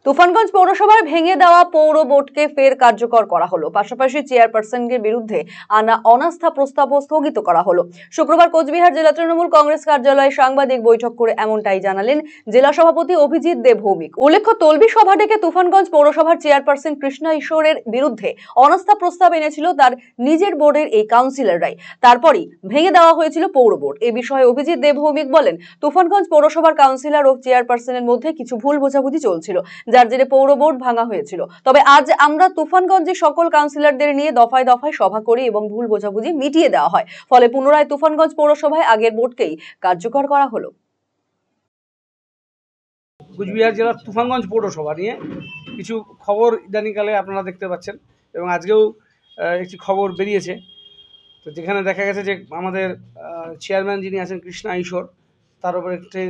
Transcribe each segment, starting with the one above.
তুফানগঞ্জ পৌরসভার ভেঙে দেওয়া পৌর বোর্ডকে ফের কার্যকর করা হলো। পাশাপাশি চেয়ারপারসনের বিরুদ্ধে আনা অনাস্থা প্রস্তাবও স্থগিত করা হলো। শুক্রবার কোচবিহার জেলা তৃণমূল কংগ্রেস কার্যালয়ে সাংবাদিক বৈঠক করে এমনটাই জানালেন জেলা সভাপতি অভিজিৎ দেব ভৌমিক। উল্লেখ্য, তলবি সভা ডেকে তুফানগঞ্জ পৌরসভার চেয়ারপারসন কৃষ্ণা ঈশ্বরের বিরুদ্ধে অনাস্থা প্রস্তাব এনেছিল তার নিজের বোর্ডের এই কাউন্সিলররাই। তারপরই ভেঙে দেওয়া হয়েছিল পৌর বোর্ড। এ বিষয়ে অভিজিৎ দেব ভৌমিক বলেন, তুফানগঞ্জ পৌরসভার কাউন্সিলর ও চেয়ারপারসনের মধ্যে কিছু ভুল বোঝাবুঝি চলছিল, যার জেরে পৌর বোর্ড ভাঙা হয়েছিল। তবে আজ আমরা তুফানগঞ্জে সকল কাউন্সিলরদের নিয়ে দফায় দফায় সভা করি এবং ভুল বোঝাবুঝি মিটিয়ে দেওয়া হয়। ফলে পুনরায় তুফানগঞ্জ পৌরসভায় আগের বোর্ডকেই কার্যকর করা হলো। কোচবিহার জেলার তুফানগঞ্জ পৌরসভা নিয়ে কিছু খবর ইদানিংকালে আপনারা দেখতে পাচ্ছেন এবং আজকেও একটি খবর বেরিয়েছে। তো যেখানে দেখা গেছে যে আমাদের চেয়ারম্যান যিনি আছেন কৃষ্ণা ঈশ্বর, তার উপর একটি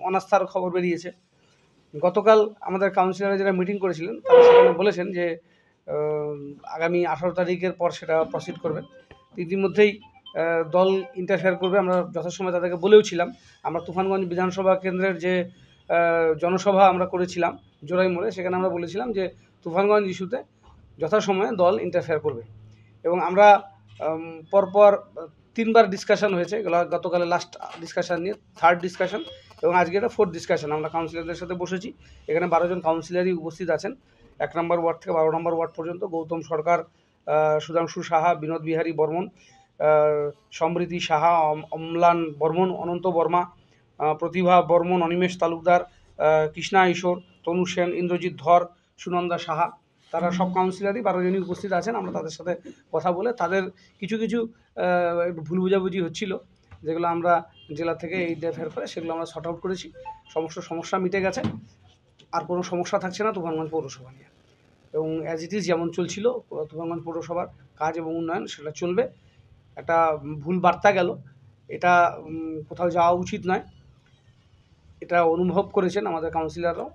অনাস্থার খবর বেরিয়েছে। গতকাল আমাদের কাউন্সিলরে যারা মিটিং করেছিলেন তারা সেখানে বলেছেন যে আগামী 18 তারিখের পর সেটা প্রসিড করবেন। ইতিমধ্যেই দল ইন্টারফেয়ার করবে, আমরা যথাসময় তাদেরকে বলেও ছিলাম। আমরা তুফানগঞ্জ বিধানসভা কেন্দ্রের যে জনসভা আমরা করেছিলাম জোড়াই মোড়ে, সেখানে আমরা বলেছিলাম যে তুফানগঞ্জ ইস্যুতে যথাসময়ে দল ইন্টারফেয়ার করবে এবং আমরা পরপর 3বার ডিসকাশন হয়েছে। গতকালে লাস্ট ডিসকাশন নিয়ে 3rd ডিসকাশন এবং আজকে এটা 4th ডিসকাশন। আমরা কাউন্সিলরদের সাথে বসেছি, এখানে 12 জন কাউন্সিলরই উপস্থিত আছেন। 1 নম্বর ওয়ার্ড থেকে 12 নম্বর ওয়ার্ড পর্যন্ত গৌতম সরকার, সুধাংশু সাহা, বিনোদ বিহারী বর্মন, সমৃদ্ধি সাহা, অম্লান বর্মন, অনন্ত বর্মা, প্রতিভা বর্মন, অনিমেষ তালুকদার, কৃষ্ণা ঈশ্বর, তনু সেন, ইন্দ্রজিৎ ধর, সুনন্দা সাহা, তারা সব কাউন্সিলরই 12 জনই উপস্থিত আছেন। আমরা তাদের সাথে কথা বলে তাদের কিছু একটু ভুল বোঝাবুঝি হচ্ছিল, যেগুলো আমরা জেলা থেকে এই ইন্টারফেয়ার করে সেগুলো আমরা শর্ট আউট করেছি। সমস্ত সমস্যা মিটে গেছে, আর কোনো সমস্যা থাকছে না তুফানগঞ্জ পৌরসভা নিয়ে। এবং অ্যাজ ইট ইজ যেমন চলছিল তুফানগঞ্জ পৌরসভার কাজ এবং উন্নয়ন সেটা চলবে। একটা ভুল বার্তা গেল, এটা কোথাও যাওয়া উচিত নয়, এটা অনুভব করেছেন আমাদের কাউন্সিলররাও।